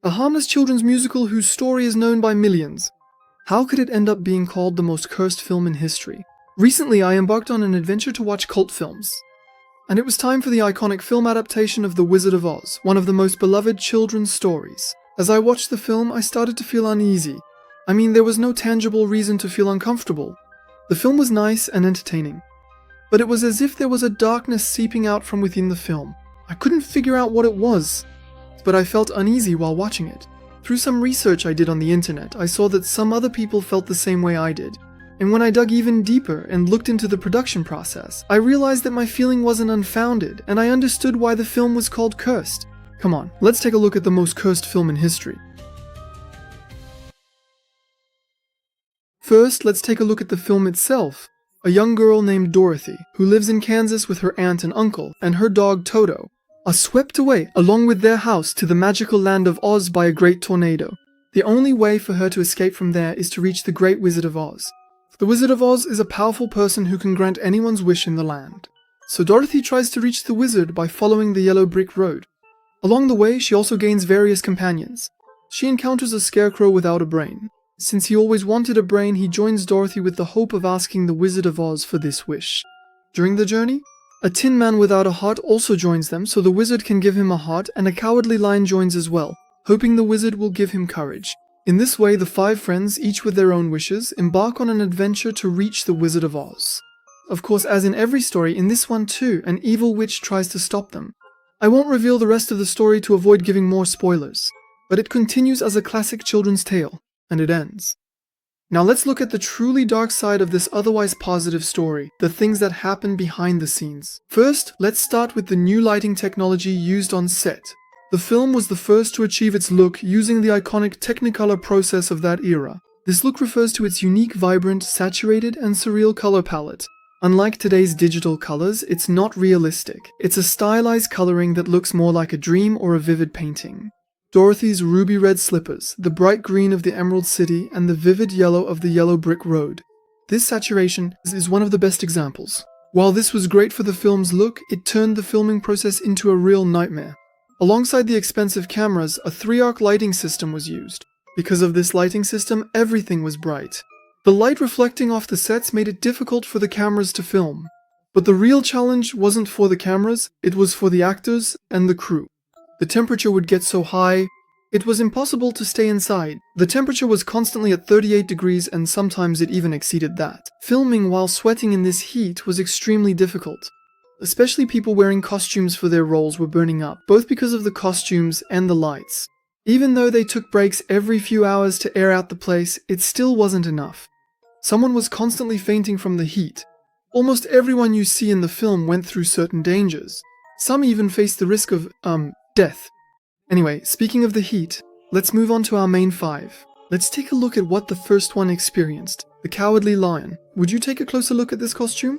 A harmless children's musical whose story is known by millions. How could it end up being called the most cursed film in history? Recently, I embarked on an adventure to watch cult films. And it was time for the iconic film adaptation of The Wizard of Oz, one of the most beloved children's stories. As I watched the film, I started to feel uneasy. I mean, there was no tangible reason to feel uncomfortable. The film was nice and entertaining. But it was as if there was a darkness seeping out from within the film. I couldn't figure out what it was, but I felt uneasy while watching it. Through some research I did on the internet, I saw that some other people felt the same way I did. And when I dug even deeper and looked into the production process, I realized that my feeling wasn't unfounded, and I understood why the film was called cursed. Come on, let's take a look at the most cursed film in history. First, let's take a look at the film itself. A young girl named Dorothy, who lives in Kansas with her aunt and uncle, and her dog Toto, are swept away, along with their house, to the magical land of Oz by a great tornado. The only way for her to escape from there is to reach the Great Wizard of Oz. The Wizard of Oz is a powerful person who can grant anyone's wish in the land. So Dorothy tries to reach the wizard by following the yellow brick road. Along the way, she also gains various companions. She encounters a scarecrow without a brain. Since he always wanted a brain, he joins Dorothy with the hope of asking the Wizard of Oz for this wish. During the journey, a tin man without a heart also joins them, so the wizard can give him a heart, and a cowardly lion joins as well, hoping the wizard will give him courage. In this way, the 5 friends, each with their own wishes, embark on an adventure to reach the Wizard of Oz. Of course, as in every story, in this one too, an evil witch tries to stop them. I won't reveal the rest of the story to avoid giving more spoilers, but it continues as a classic children's tale, and it ends. Now let's look at the truly dark side of this otherwise positive story, the things that happen behind the scenes. First, let's start with the new lighting technology used on set. The film was the first to achieve its look using the iconic Technicolor process of that era. This look refers to its unique, vibrant, saturated, and surreal color palette. Unlike today's digital colors, it's not realistic. It's a stylized coloring that looks more like a dream or a vivid painting. Dorothy's ruby red slippers, the bright green of the Emerald City, and the vivid yellow of the yellow brick road. This saturation is one of the best examples. While this was great for the film's look, it turned the filming process into a real nightmare. Alongside the expensive cameras, a 3-arc lighting system was used. Because of this lighting system, everything was bright. The light reflecting off the sets made it difficult for the cameras to film. But the real challenge wasn't for the cameras, it was for the actors and the crew. The temperature would get so high, it was impossible to stay inside. The temperature was constantly at 38 degrees and sometimes it even exceeded that. Filming while sweating in this heat was extremely difficult. Especially people wearing costumes for their roles were burning up, both because of the costumes and the lights. Even though they took breaks every few hours to air out the place, it still wasn't enough. Someone was constantly fainting from the heat. Almost everyone you see in the film went through certain dangers. Some even faced the risk of, death. Anyway, speaking of the heat, let's move on to our main 5. Let's take a look at what the first one experienced, the Cowardly Lion. Would you take a closer look at this costume?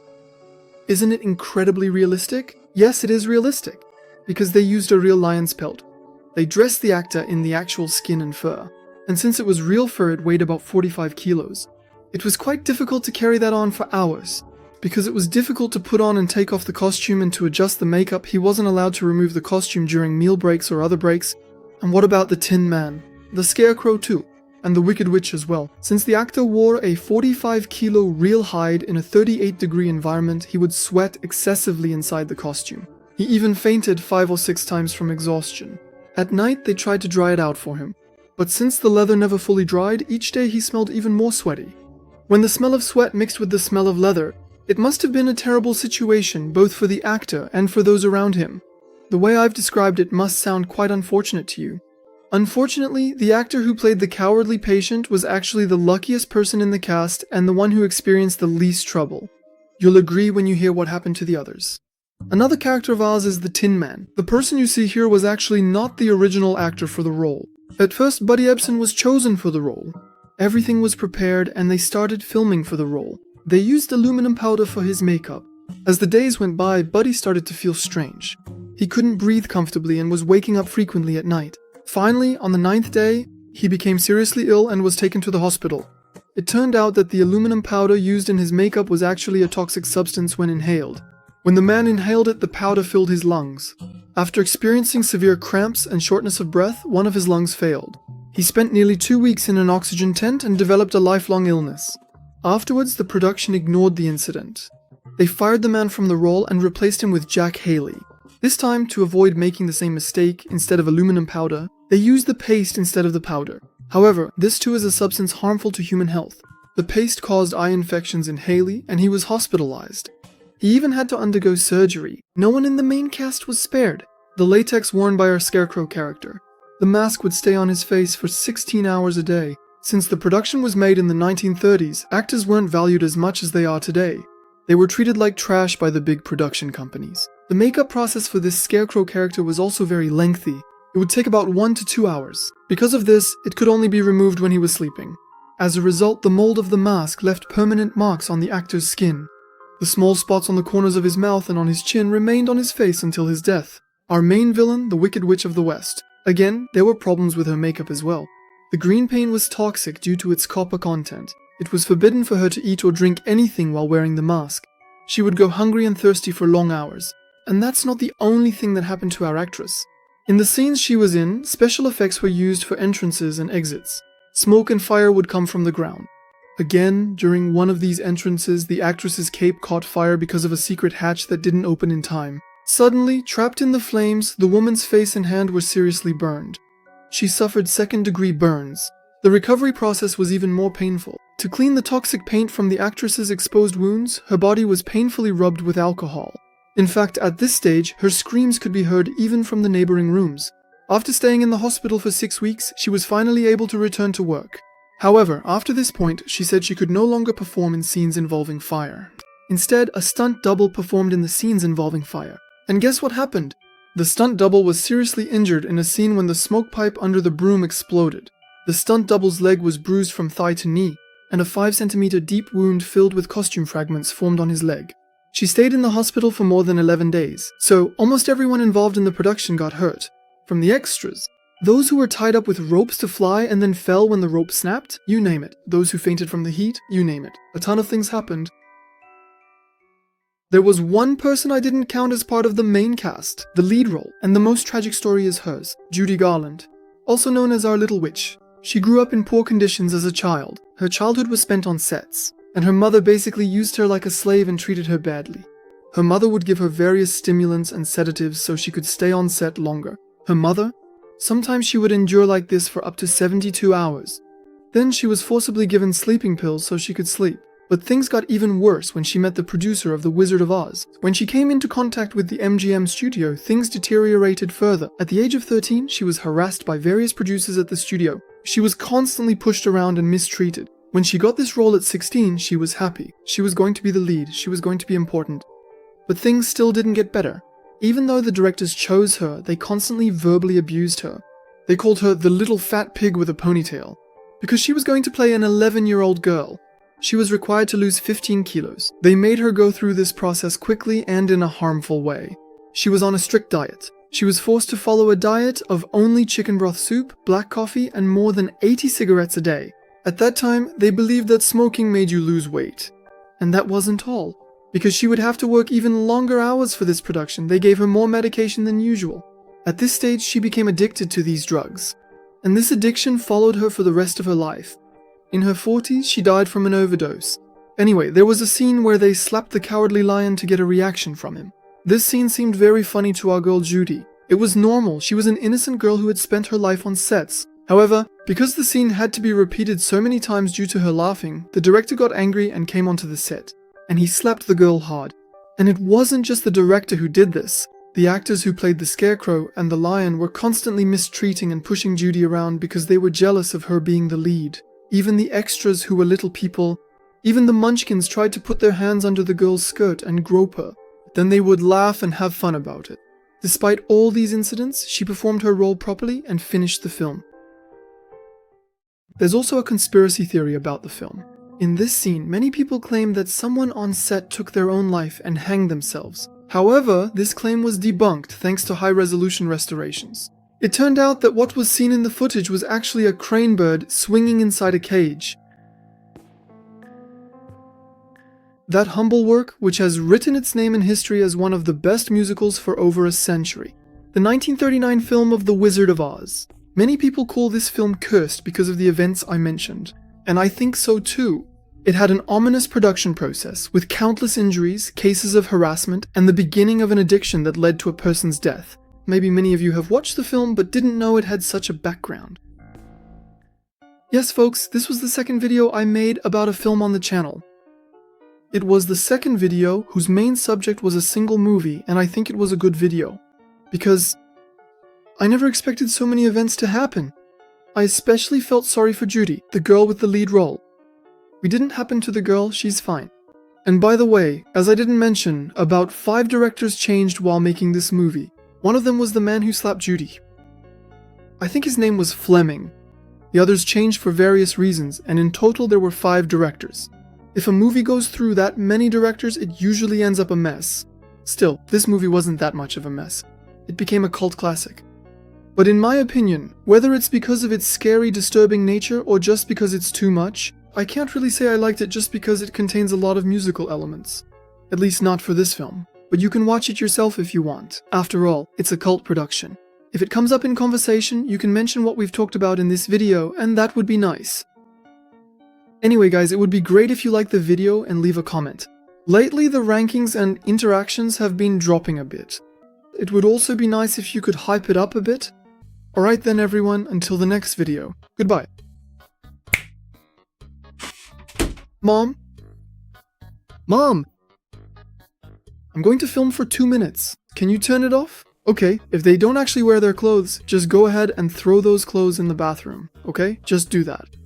Isn't it incredibly realistic? Yes, it is realistic, because they used a real lion's pelt. They dressed the actor in the actual skin and fur, and since it was real fur, it weighed about 45 kilos. It was quite difficult to carry that on for hours. Because it was difficult to put on and take off the costume and to adjust the makeup, he wasn't allowed to remove the costume during meal breaks or other breaks. And what about the Tin Man? The Scarecrow too, and the Wicked Witch as well. Since the actor wore a 45-kilo real hide in a 38-degree environment, he would sweat excessively inside the costume. He even fainted 5 or 6 times from exhaustion. At night, they tried to dry it out for him. But since the leather never fully dried, each day he smelled even more sweaty. When the smell of sweat mixed with the smell of leather, it must have been a terrible situation, both for the actor and for those around him. The way I've described it must sound quite unfortunate to you. Unfortunately, the actor who played the cowardly patient was actually the luckiest person in the cast and the one who experienced the least trouble. You'll agree when you hear what happened to the others. Another character of ours is the Tin Man. The person you see here was actually not the original actor for the role. At first, Buddy Ebsen was chosen for the role. Everything was prepared and they started filming for the role. They used aluminum powder for his makeup. As the days went by, Buddy started to feel strange. He couldn't breathe comfortably and was waking up frequently at night. Finally, on the 9th day, he became seriously ill and was taken to the hospital. It turned out that the aluminum powder used in his makeup was actually a toxic substance when inhaled. When the man inhaled it, the powder filled his lungs. After experiencing severe cramps and shortness of breath, one of his lungs failed. He spent nearly 2 weeks in an oxygen tent and developed a lifelong illness. Afterwards, the production ignored the incident. They fired the man from the role and replaced him with Jack Haley. This time, to avoid making the same mistake, instead of aluminum powder, they used the paste instead of the powder. However, this too is a substance harmful to human health. The paste caused eye infections in Haley, and he was hospitalized. He even had to undergo surgery. No one in the main cast was spared. The latex worn by our Scarecrow character. The mask would stay on his face for 16 hours a day. Since the production was made in the 1930s, actors weren't valued as much as they are today. They were treated like trash by the big production companies. The makeup process for this Scarecrow character was also very lengthy. It would take about 1 to 2 hours. Because of this, it could only be removed when he was sleeping. As a result, the mold of the mask left permanent marks on the actor's skin. The small spots on the corners of his mouth and on his chin remained on his face until his death. Our main villain, the Wicked Witch of the West. Again, there were problems with her makeup as well. The green paint was toxic due to its copper content. It was forbidden for her to eat or drink anything while wearing the mask. She would go hungry and thirsty for long hours. And that's not the only thing that happened to our actress. In the scenes she was in, special effects were used for entrances and exits. Smoke and fire would come from the ground. Again, during one of these entrances, the actress's cape caught fire because of a secret hatch that didn't open in time. Suddenly, trapped in the flames, the woman's face and hand were seriously burned. She suffered second-degree burns. The recovery process was even more painful. To clean the toxic paint from the actress's exposed wounds, her body was painfully rubbed with alcohol. In fact, at this stage, her screams could be heard even from the neighboring rooms. After staying in the hospital for 6 weeks, she was finally able to return to work. However, after this point, she said she could no longer perform in scenes involving fire. Instead, a stunt double performed in the scenes involving fire. And guess what happened? The stunt double was seriously injured in a scene when the smoke pipe under the broom exploded. The stunt double's leg was bruised from thigh to knee, and a 5-centimeter deep wound filled with costume fragments formed on his leg. She stayed in the hospital for more than 11 days, so almost everyone involved in the production got hurt. From the extras, those who were tied up with ropes to fly and then fell when the rope snapped, you name it. Those who fainted from the heat, you name it. A ton of things happened. There was one person I didn't count as part of the main cast, the lead role, and the most tragic story is hers, Judy Garland, also known as our Little Witch. She grew up in poor conditions as a child. Her childhood was spent on sets, and her mother basically used her like a slave and treated her badly. Her mother would give her various stimulants and sedatives so she could stay on set longer. Her mother? Sometimes she would endure like this for up to 72 hours. Then she was forcibly given sleeping pills so she could sleep. But things got even worse when she met the producer of The Wizard of Oz. When she came into contact with the MGM studio, things deteriorated further. At the age of 13, she was harassed by various producers at the studio. She was constantly pushed around and mistreated. When she got this role at 16, she was happy. She was going to be the lead. She was going to be important. But things still didn't get better. Even though the directors chose her, they constantly verbally abused her. They called her the little fat pig with a ponytail. Because she was going to play an 11-year-old girl. She was required to lose 15 kilos. They made her go through this process quickly and in a harmful way. She was on a strict diet. She was forced to follow a diet of only chicken broth soup, black coffee, and more than 80 cigarettes a day. At that time, they believed that smoking made you lose weight. And that wasn't all. Because she would have to work even longer hours for this production, they gave her more medication than usual. At this stage, she became addicted to these drugs. And this addiction followed her for the rest of her life. In her 40s, she died from an overdose. Anyway, there was a scene where they slapped the Cowardly Lion to get a reaction from him. This scene seemed very funny to our girl Judy. It was normal. She was an innocent girl who had spent her life on sets. However, because the scene had to be repeated so many times due to her laughing, the director got angry and came onto the set. And he slapped the girl hard. And it wasn't just the director who did this. The actors who played the Scarecrow and the Lion were constantly mistreating and pushing Judy around because they were jealous of her being the lead. Even the extras who were little people, even the munchkins tried to put their hands under the girl's skirt and grope her. Then they would laugh and have fun about it. Despite all these incidents, she performed her role properly and finished the film. There's also a conspiracy theory about the film. In this scene, many people claim that someone on set took their own life and hanged themselves. However, this claim was debunked thanks to high-resolution restorations. It turned out that what was seen in the footage was actually a crane bird swinging inside a cage. That humble work, which has written its name in history as one of the best musicals for over a century. The 1939 film of The Wizard of Oz. Many people call this film cursed because of the events I mentioned, and I think so too. It had an ominous production process, with countless injuries, cases of harassment, and the beginning of an addiction that led to a person's death. Maybe many of you have watched the film but didn't know it had such a background. Yes folks, this was the second video I made about a film on the channel. It was the second video whose main subject was a single movie, and I think it was a good video. Because I never expected so many events to happen. I especially felt sorry for Judy, the girl with the lead role. We didn't happen to the girl, she's fine. And by the way, as I didn't mention, about 5 directors changed while making this movie. One of them was the man who slapped Judy. I think his name was Fleming. The others changed for various reasons, and in total there were 5 directors. If a movie goes through that many directors, it usually ends up a mess. Still, this movie wasn't that much of a mess. It became a cult classic. But in my opinion, whether it's because of its scary, disturbing nature or just because it's too much, I can't really say I liked it just because it contains a lot of musical elements. At least not for this film. But you can watch it yourself if you want. After all, it's a cult production. If it comes up in conversation, you can mention what we've talked about in this video, and that would be nice. Anyway guys, it would be great if you liked the video and leave a comment. Lately the rankings and interactions have been dropping a bit. It would also be nice if you could hype it up a bit. Alright then everyone, until the next video. Goodbye. Mom? Mom! I'm going to film for 2 minutes. Can you turn it off? Okay, if they don't actually wear their clothes, just go ahead and throw those clothes in the bathroom, okay? Just do that.